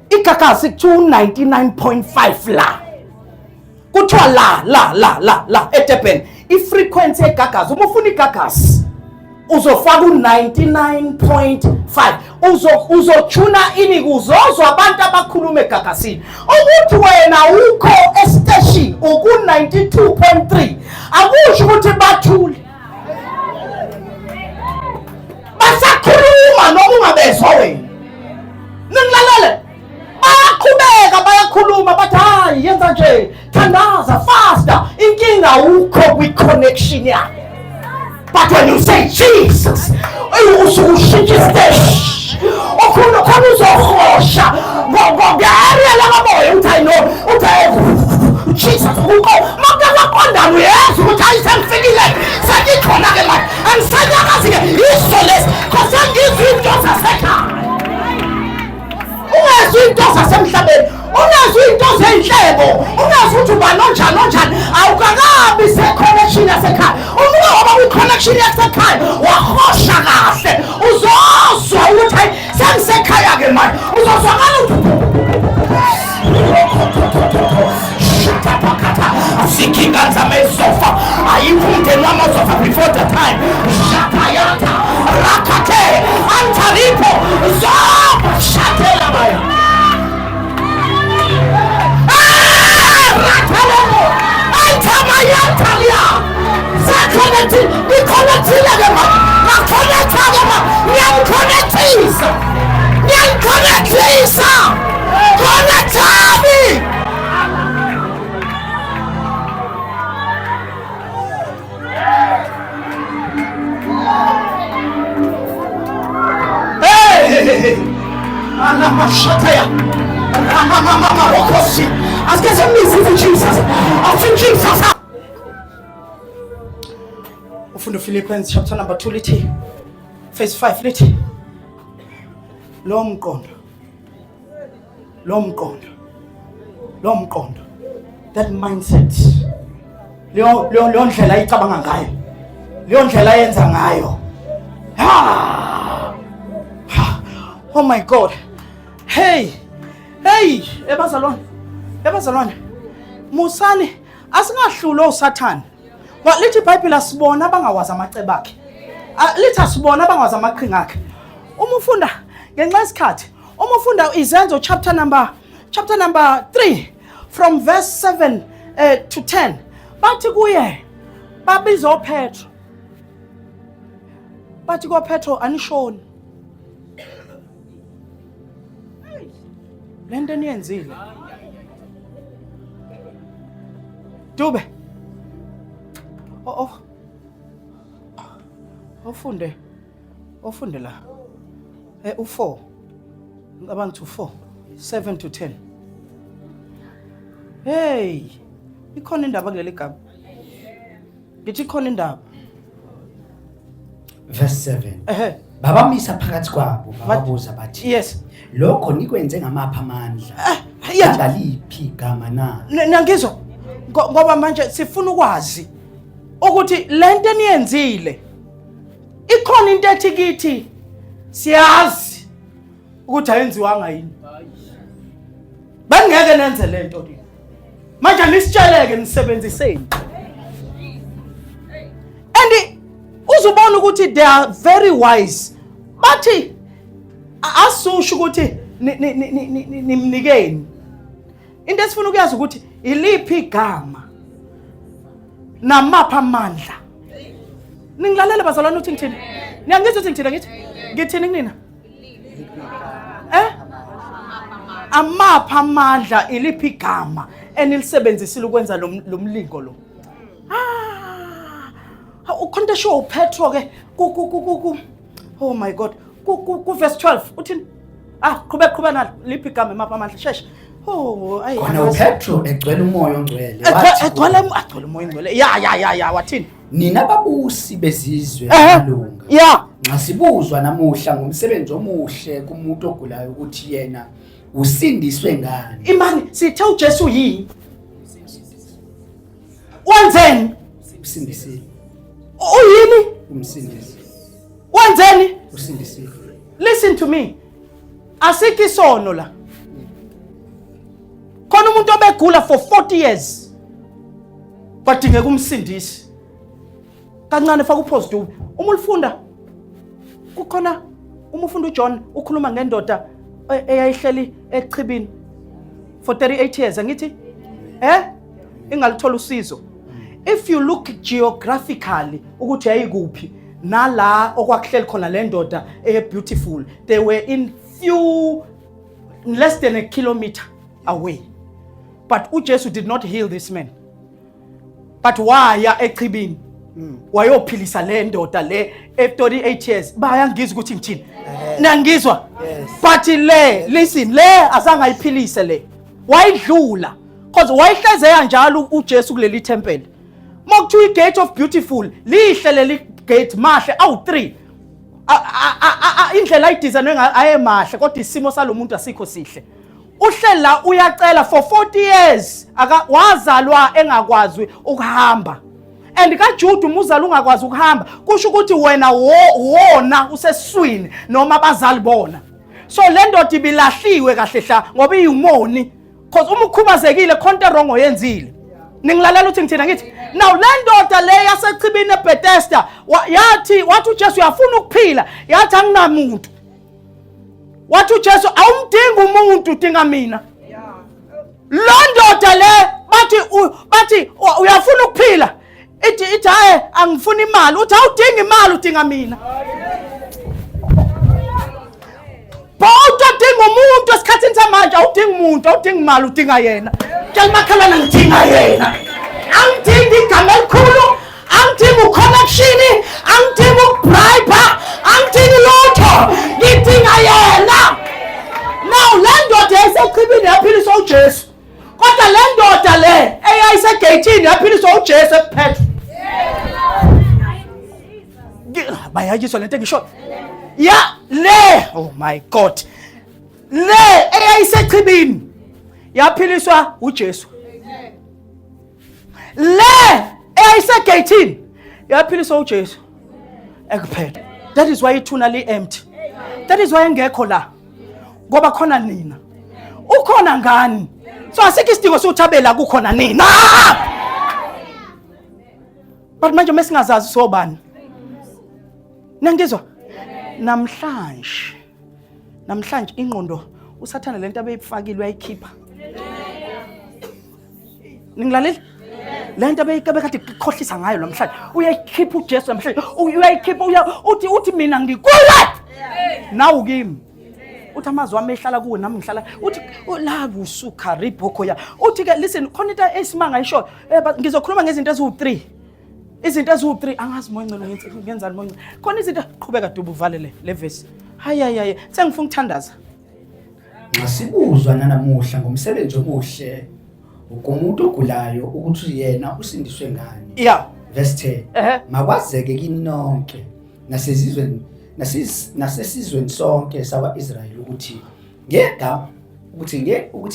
igagasi ku 99.5 la. Kuthiwa la eDurban i-frequency egagasi uma ufuna igagasi uzofaka u99.5 uzothuna ini kuzozwa abantu abakhuluma egagasini. Ukuthi wena ukho estation uku 92.3 akusho ukuthi bathule. Basakhuluma noma ungabezwa wena. Ningilalele. Bayakhuluma bathi hayi yenza nje thandaza faster inkinga ukho kwi-connection yakho. But when you say Jesus ushintsha isiteshi ukhona uzohosha ngokuyaria lakamoya uthi I know uthi Jesus ukho makaqonda uyesu ukuthi ayisengifikile sengikhona ke manje angisanyakazi ke isoles because ngizwe into zasekhaya. Ungazwi into zasemhlabeni, ungazwi into zenhlebo, ungazwi ukuthi uba nonjani awukakabi se-connection yasekhaya. Uma waba kwi-connection yasekhaya wahosha kahle uzozwa ukuthi hayi sengisekhaya ke manje uzozwakala shutapakata asikinganza mesofa ayikho umndeni wamazofa before the time shatayata rakate antaripo zoba shatela baya ratalemo antamayantalia zakoneti nikonetile gema nakoneta gema nyankonetisa konetami. Anamashakaya, Ramamama Rokosi. As get some music for Jesus. I'll sing Jesus. Ufunda Philippians chapter number 2 lithi verse 5 lithi lo mqondo that mindset leyo ndlela ayicabanga ngayo leyo ndlela ayenza ngayo. Oh my God. Hey ebazalwane musani asingahlula uSathane. Lithi iBhayibheli asibona abangawazi amacebo akhe. Lithi asibona abangawazi amaqhinga akhe. Uma ufunda ngenxa yesikhathi, uma ufunda Izenzo chapter number 3 from verse 7 to 10 bathi kuye babiza uPetro. Bathi kuPetro anishoni. Lento eniyenzile. Dube. Ufunde la. U4. Ngicabanga to 4, 7 to 10. Hey, ikhona indaba kuleli gaba. Ngithi ikhona indaba. Verse 7. Babamisa phakathi kwabo babuza bathi yes lokho nikwenze ngamapha amandla ngaliphi igama na. Nangizwa ngoba manje sifuna ukwazi ukuthi lento eniyenzile ikhona into ethi kithi siyazi ukuthi ayenziwanga yini. Bengeke nenze lento le. Manje nisitsheleke nisebenziseni. And uzubona ukuthi they are very wise. Bathi asusho ukuthi nimnikeni. Into esifuna ukuyazi ukuthi iliphi igama namapha amandla. Ningilalela bazalwane uthi ngithini? Niyangizwa ukuthi ngithini ngithi? Ngithini kunina? Amapha amandla iliphi igama enilisebenzisile ukwenza lo mlingo lo. Ukhonto show uPetro ke oh my God ku verse 12 uthini qhubeka nalo liphi igama emapha amandla shesha. Oh ayi khona uPetro egcwele umoya ongcwele egcwele umoya ongcwele ya wathini nina babusi bezizwe amalunga nxa sibuzwa namuhla ngomsebenzi omuhle kumuntu ogulayo ukuthi yena usindiswe ngani. Imani sithe uJesu yini wenzeni usindisile. Uyini? Umsindisi. Wenzeni? Usindisile. Listen to me. Asikho isono la. Khona umuntu obegula for 40 years. Badingeka umsindisi. Kancane faka uphost uma ulifunda kukhona ufunda uJohn ukhuluma ngendoda eyayihleli echibini for 38 years angithi ingalithola usizo. If you look geographically ukuthi yayikuphi nala okwakuhleli khona le ndoda beautiful, they were in less than a kilometer away, but uJesu did not heal this man, but waya echibini wayophilisa le ndoda le 38 years. Bayangizwa ukuthi ngithini? Nangizwa? But listen, le azangayiphilise le. Wayidlula. Because wayihleze njalo uJesu kuleli temple. Mokuthiwa igate of beautiful, lihle leli gate mahle awu3. Indlela ayidesign ayemahle kodwa isimo salomuntu asikho sihle. Uhlela uyacela for 40 years wazalwa engakwazi ukuhamba. And kaJuda umuzala ungakwazi ukuhamba kusho ukuthi wena wona useswini noma abazali bona. So le ndoda ibilahliwe kahle hla ngoba iyumoni because uma ukhubazekile khonto wrong oyenzile. Ningilalela uthi ngithina ngithi now le ndoda le yasechibini eBethesda wathi uJesu uyafuna ukuphila yathi anginamuntu. Wathi uJesu awumdingi umuntu udinga mina. Lo ndoda le bathi uyafuna ukuphila. Ithi hayi angifuni imali. Uthi awudingi imali udinga mina. Udinga umuntu esikhathini samanje awudingi umuntu awudingi imali udinga yena. Tshela makhalana ngidinga yena. Angidingi igama elikhulu, angidingi uconnection, angidingi ukubribe, angidingi lutho. Ngidinga yena. Now le ndoda esechibini yaphiliswa uJesu. Kodwa le ndoda le eyayisegate yaphiliswa uJesu ePetru. Bayayiswa lento ngisho. Oh my God. Le eyayisechibini yaphiliswa uJesu. Le eyayisegate yaphiliswa uJesu ePetru. That is why ithuna li empty. That is why engekho la. Ngoba khona nina. Ukhona ngani? So asikho isidingo sokuthabela kukhona nina. But manje mesingazazi sobani. Nangizwa? Namhlanje ingqondo usathana lento abeyifakile uyayikhipha. Ningilalela? Lento abekade ikhohlisa ngayo namhlanje uyayikhipha uJesu namhlanje uyayikhipha uthi mina ngikuwe. Nawu kimi. Uthi amazwi ami ehlala kuwe nami ngihlala uthi la busuka ribhoko ya uthi ke listen khona into esimanga isho ngizokhuluma ngezinto eziwu3 izinto eziwu3 angazi moyo ngicela ngenzani moyo khona izinto qhubeka dubu uvalele le verse hayi sengifuna ukuthandaza ngasibuzwa nanamuhla ngomsebenzi omuhle umuntu ogulayo ukuthi yena usindiswe ngani verse 10 makwazeke kini nonke nasesizweni sonke sawa-Israyeli ukuthi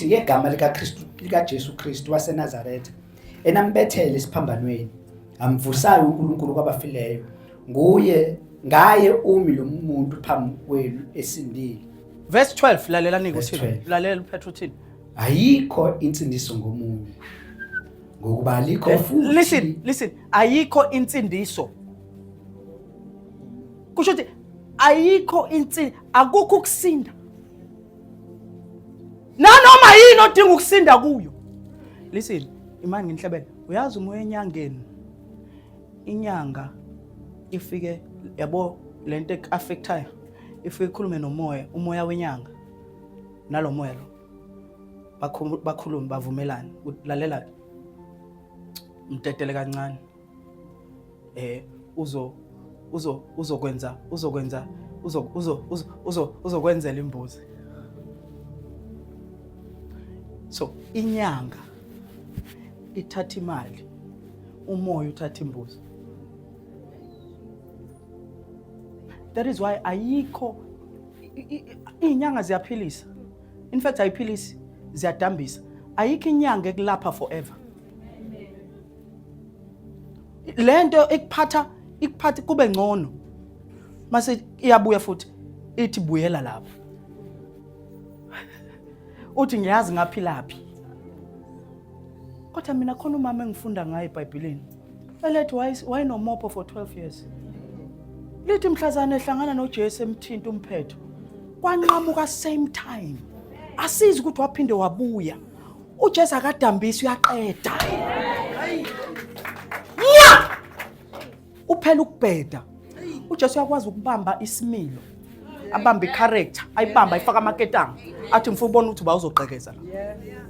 ngegama likaJesu Kristu waseNazaretha enambethele esiphambanweni amvusayo uNkulunkulu kwabafileyo ngaye umi lo muntu phambi kwenu esindile. Verse 12 lalela nikuthini lalela uPetru uthini ayikho insindiso ngomunye ngokuba alikho futhi listen ayikho insindiso kusho ukuthi ayikho akukho ukusinda nanoma yini odinga ukusinda kuyo. Listen imani nginhlebele uyazi umoya enyangeni inyanga ifike yabo lento affectayo ifike ikhulume nomoya umoya wenyanga nalomoya lo bakhuluma bavumelana lalela mtetele kancane uzokwenzela imbuzi. So inyanga ithatha imali umoya uthatha imbuzi. That is why ayikho inyanga ziyaphilisa. In fact ayiphilisi ziyadambisa. Ayikho inyanga ekulapha forever. lento ikuphatha kube ngcono mase iyabuya futhi ithi buyela lapho uthi ngiyazi ngaphilaphi kodwa mina khona umama engifunda ngaye eBhayibhelini elethi why no more for 12 years lithi mhlazana ehlangana noJesu emthinta umphetho kwanqamuka same time asizi ukuthi waphinde wabuya uJesu akadambisi uyaqeda uphela ukubheda uJesu uyakwazi ukubamba isimilo abamba icharacter ayibamba ayifaka amaketanga athi ngifuna ubona ukuthi bawuzoqhekeza la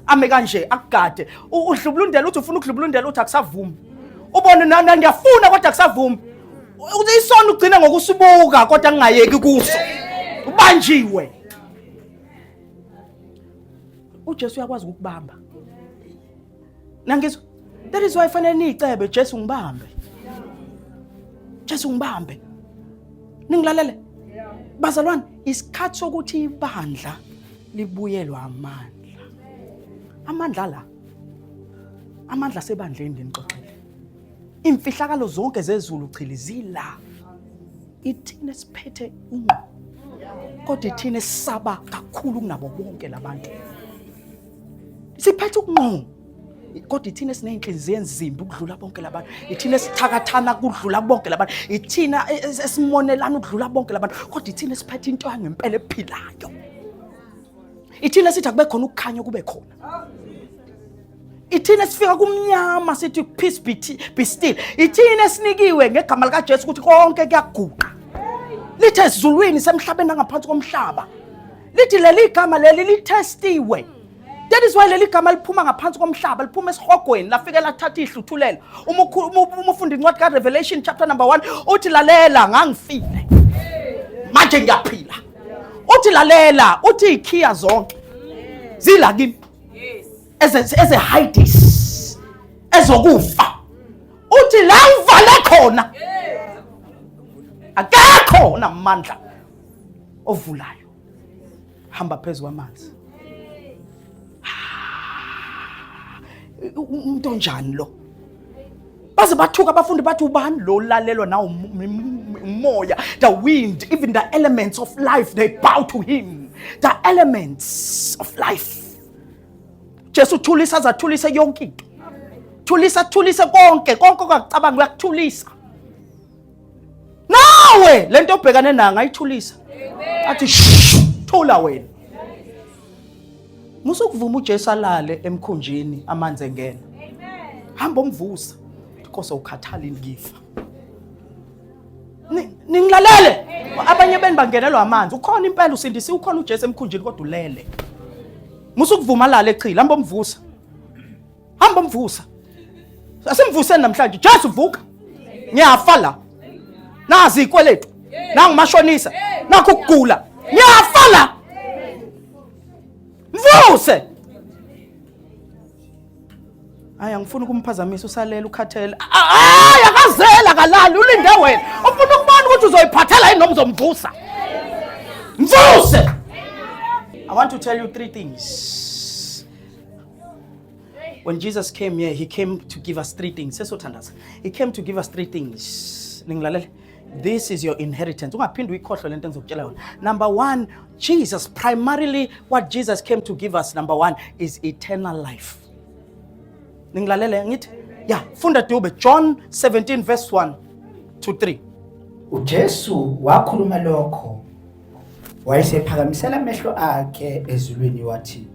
ame kanje akugade udlubulundela uthi ufuna ukudlubulundela uthi akusavumi ubone nana ngiyafuna kodwa akusavumi uthi isona ugcina ngokusibuka kodwa ngingayeki kuso ubanjiwe uJesu uyakwazi ukubamba nangizwa that is why fanele nicebe Jesu ngibambe Jesu ngibambe ningilalele bazalwane isikhathi sokuthi ibandla libuyelwa amandla sebandleni nginixoxele imfihlakalo zonke zezulu chilizila ithina siphethe unqo kodwa ithina sisaba kakhulu kunabo bonke labantu siphethe unqo kodwa ithina sineyinhliziyo enzimbi ukudlula bonke labantu ithina sithakathana ukudlula bonke labantu ithina esimonelana ukudlula bonke labantu kodwa ithina siphethe into yangempela ephilayo ithina sithi akube khona ukukhanya kube khona ithina sifika kumnyama sithi peace be still ithina sinikiwe ngegama lika Jesu ukuthi konke kuyaguqa lithi ezulwini semhlabeni ngaphansi komhlaba lithi leli igama leli litestiwe. That is why leli gama liphuma ngaphansi komhlaba liphuma esihogweni lafika lathatha ihluthulelo uma ufunda incwadi ka Revelation chapter number 1 uthi lalela ngangifile manje ngiyaphila uthi lalela uthi ikhiya zonke zila kimi eze Hades ezokufa uthi la uvale khona akekho namandla ovulayo hamba phezulu kwamanzi umuntu onjani lo baze bathuka abafundi bathi ubani lo lalelwa nawo umoya the wind even the elements of life they bow to him the elements of life Jesu thulisa zathulisa yonke into thulisa konke kwakucabanga uyakuthulisa nawe lento obhekane nayo ngayithulisa athi thula wena musukuvuma uJesu alale emkhunjini amanzi engena hamba umvusa Nkosi ukhathala ingifa ningilalele abanye beni bangenelwa amanzi ukhona impela usindisi ukhona uJesu emkhunjini kodwa ulele musukuvuma alale echila hamba umvusa asimvuseni namhlanje Jesu vuka ngiyafa la nazi ikweletu nangimashonisa nakho ukugula ngiyafa la mvuse aya ngifuna ukumphazamisa usalela ukhathela akazela kalali ulinde wena ufuna ukubona ukuthi uzoyiphathela yini noma uzomvusa mvuse I want to tell you 3 things. When Jesus came here, he came to give us 3 things. He came to give us 3 things. This is your inheritance. Number 1, Jesus, primarily what Jesus came to give us, number 1, is eternal life. Yeah, funda tube John 17 verse 1 to 3. uJesu wakhuluma lokho wayesephakamisela amehlo akhe ezulwini wathi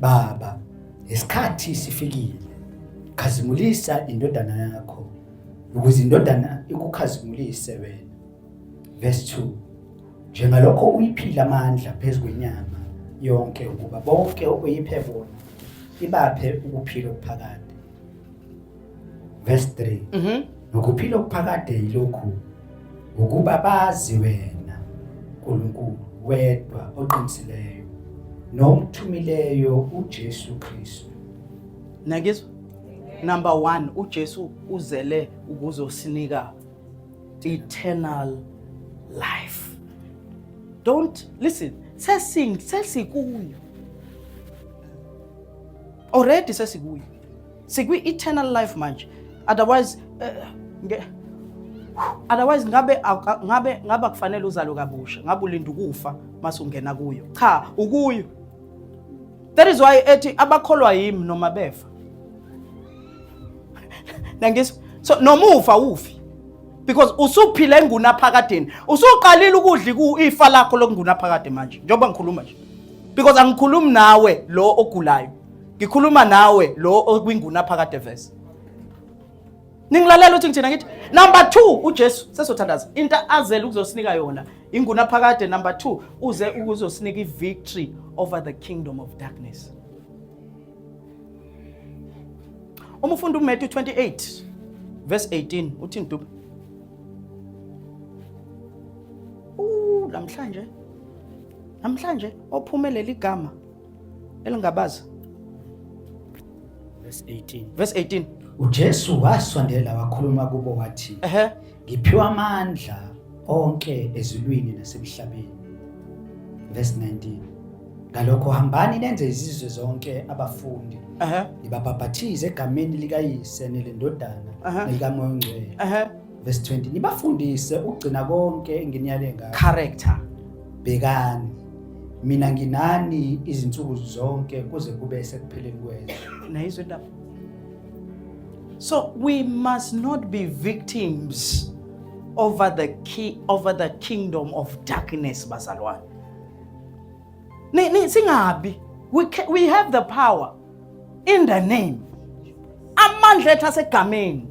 Baba isikhathi sifikile khazimulisa indodana yakho ukuze indodana ikukhazimulise wena. Verse 2 Njengalokho uyiphila amandla phezukwenyama yonke ukuba bonke okuyiphe bona ibaphe ukuphila okuphakade. Verse 3 Nokuphila okuphakade yilokhu ukuba bazi wena uNkulunkulu wedwa oqinisileyo nomthumileyo uJesu Kristu. Nagizwa number 1 uJesu uzele ukuzosinika eternal life. Don't listen. Sesikuyo. Already sesikuyo. Sikwi eternal life manje. Otherwise otherwise ngabe kufanele uzalo kabusha, ngabe ulinda ukufa mase ungena kuyo. Cha, ukuyo. That is why ethi abakholwa yimi noma befa. Nangis so nomufa ufi. Because usuphila engunaphakadeni. Usuqalile ukudla ifa lakho lokungunaphakade manje. Njengoba ngikhuluma nje. Because angikhulumi nawe lo ogulayo. Ngikhuluma nawe lo okwingunaphakade verse. Ningilalela uthi ngithina ngithi number 2 uJesu sesothandaza into azele ukuzosinika yona ingunaphakade. Number 2 uze ukuzosinika ivictory over the kingdom of darkness. Uma ufunda uMatthew 28 verse 18 uthi nduba namhlanje ophumelela igama elingabaza verse 18 uJesu wasondela wakhuluma kubo wathi ngiphiwa amandla onke ezulwini nasemhlabeni. Verse 19 ngalokho hambani nenze izizwe zonke abafundi nibabhaphathize egameni likaYise nelendodana nelikaMoya Ongcwele. Verse 20 nibafundise ukugcina konke enginiyale ngakho. Character. Bekani mina nginani izinsuku zonke kuze kube sekupheleni kwezwe. Nayizwe lapho. So we must not be victims over the kingdom of darkness, bazalwane. Singabi. We have the power in the name. Amandla ethu asegameni.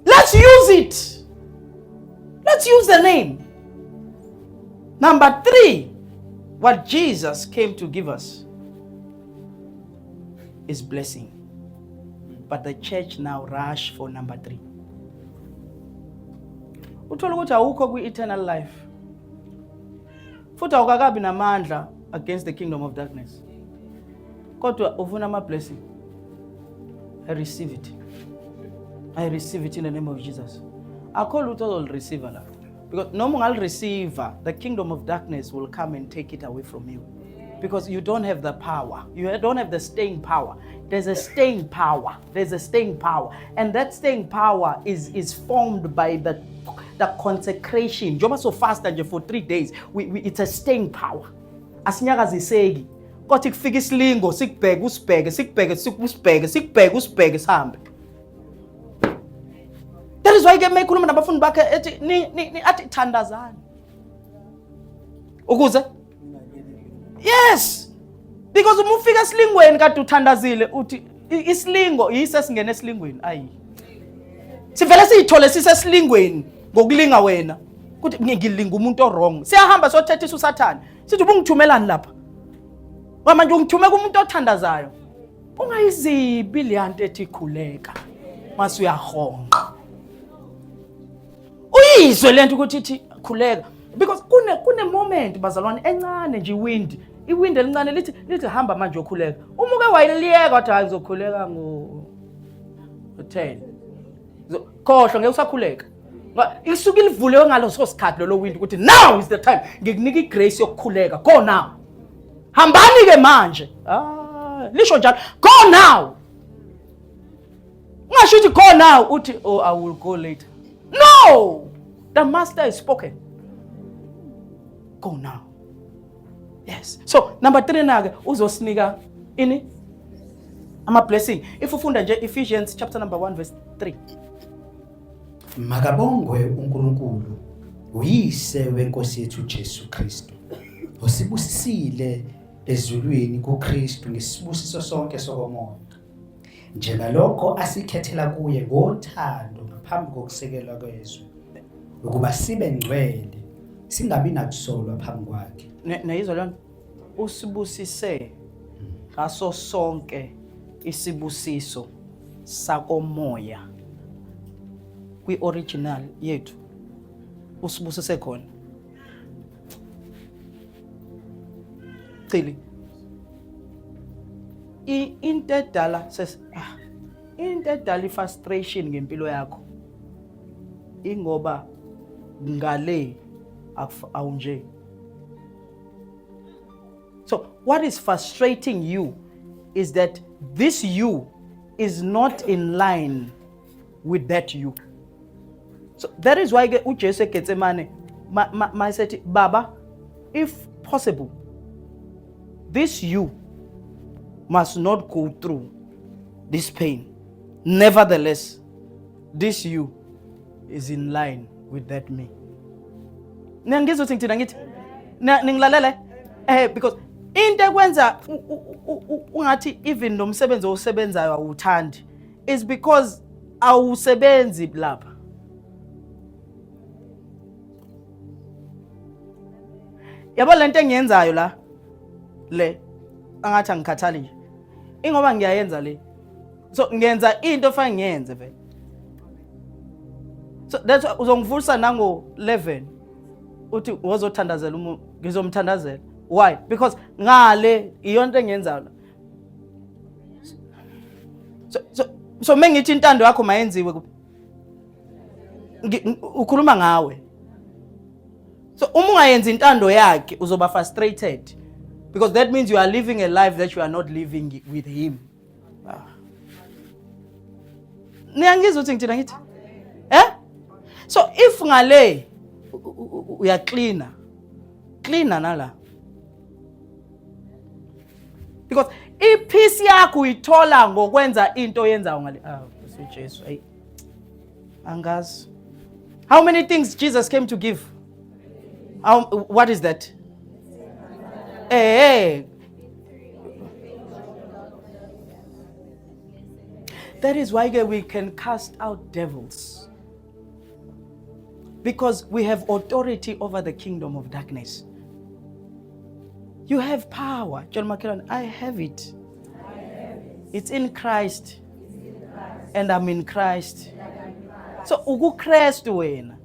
Let's use it. Let's use the name. Number 3, what Jesus came to give us is blessing. But the church now rush for number 3. Uthola ukuthi awukho kwi-eternal life. Futhi awukakabi namandla against the kingdom of darkness. Kodwa ufuna ama-blessing. I receive it. I receive it in the name of Jesus. I call it all receiver now. Because no more receiver, the kingdom of darkness will come and take it away from you. Because you don't have the power. You don't have the staying power. There's a staying power. There's a staying power. And that staying power is formed by the consecration. Njoba so fast and for 3 days. It's a staying power. Asinyakaziseki. Kothi kufika isilingo sikubheke usibheke sikubheke sihambe. That is why ke mekhuluma nabafundi bakhe ethi ni athi thandazani. Ukuze yes. Because uma ufika esilingweni kade uthandazile uthi isilingo yise singene esilingweni ayi. Sivele siyithole sisesilingweni ngokulinga wena. Kuthi ngilinga umuntu wrong. Siyahamba sothethisa uSathane. Sithi ubungithumelani lapha? Manje ungithume kumuntu othandazayo. Ungayizibi leyanto ethi khuleka. Mase uyahonqa. Uyizwe lento ukuthi ithi khuleka. Because kune moment bazalwane encane nje iwind elincane lithi hamba manje ukhuleka. Uma uke wayiliyeka wathi hayi ngizokhuleka ngo-10. Khohlwa ngeke usakhuleka. Isuke ilivulewe ngalo sikhathi lo wind ukuthi now is the time. Ngikunika igrace yokukhuleka. Go now. Hambani ke manje. Lisho njalo. Go now. Ungasho ukuthi go now uthi oh I will go later. No! The master is spoken. Go now. Yes. So number 3 nake uzosinika ini ama blessing. If ufunda nje Ephesians chapter number 1 verse 3. Makabongwe uNkulunkulu uyise wenkosi yethu Jesu Kristu. Osibusisile ezulwini kuKristu ngesibusiso sonke sokomoya. Njengalokho asikhethela kuye ngothando ngaphambi kokusekelwa kwezwe. Ukuba sibe ngcwele singabi nakusolwa phambi kwakhe. Nayizwa lona usibusise ngaso sonke isibusiso sakomoya. Kwi original yethu usibusise khona. Cili into edala frustration ngempilo yakho ingoba ngale awunje. So what is frustrating you is that this you is not in line with that you. So that is why uJesu eGetsemane said, Baba, if possible, this you must not go through this pain. Nevertheless, this you is in line with that me. Because into ekwenza ungathi even nomsebenzi osebenzayo awuthandi is because awusebenzi lapha. Yabo lento engiyenzayo la le angathi angikhathali nje. Ingoba ngiyayenza le. So ngiyenza into efanele ngiyenze vele. So that's uzongivulisa nango 11 uthi wozothandazela umuntu ngizomthandazela. Why? Because ngale iyonto engiyenzayo. So mengithi intando yakho mayenziwe ukhuluma ngawe. So uma ungayenza intando yakhe uzoba frustrated because that means you are living a life that you are not living with him. Niyangizwa ukuthi ngithina ngithi? So if ngale uya cleaner nala. Because ipeace yakho uyithola ngokwenza into oyenzayo ngale. Jesu, hey. Angazi. How many things Jesus came to give? What is that? Hey. That is why we can cast out devils. Because we have authority over the kingdom of darkness. You have power. John McKellen, I have it. It's in Christ. And I'm in Christ. So, ugu Christ wena.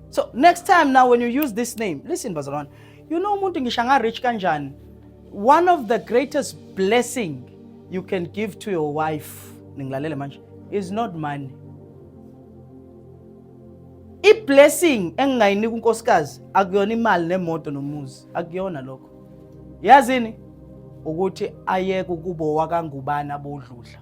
So, next time now when you use this name, listen, Bazalwane, you know umuntu ngishanga rich kanjani. One of the greatest blessing you can give to your wife, ningilalele manje, is not money. I-blessing engingayinika unkosikazi akuyona imali nemoto nomuzi, akuyona lokho. Yazini ukuthi ayeke ukubo wakangubana bodludla.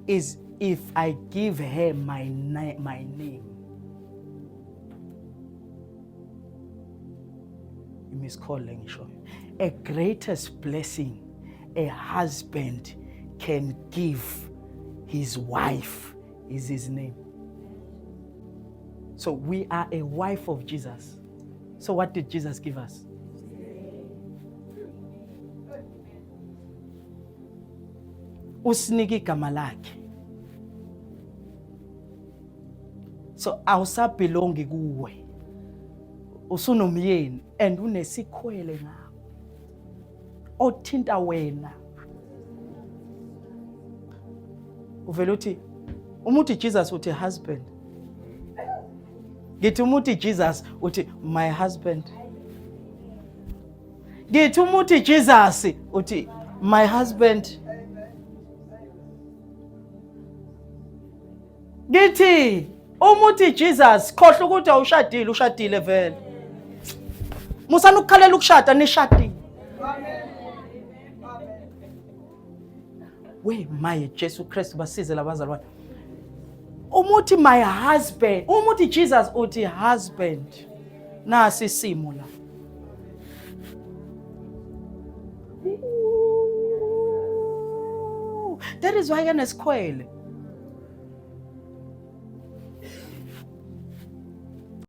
Is if I give her my name. You miscall ngisho. A greatest blessing a husband can give his wife is his name. So we are a wife of Jesus. So what did Jesus give us? Usiniki igama lakhe. So awusabelongi kuwe. Usunomyeni and unesikhwele ngawo. Othinta wena. Uvela uthi umuthi Jesus uthi husband. Ngithi umuthi Jesus uthi my husband. Ngithi umuthi Jesus uthi my husband. Ngithi umuthi Jesus khohle ukuthi ushadile vele. Musana ukukhalela ukushada nishadile. We my Jesu Christ basize labazalwane. Umuthi my husband, umuthi Jesus uthi husband. Nasi isimo la. That is why yanesikhwele.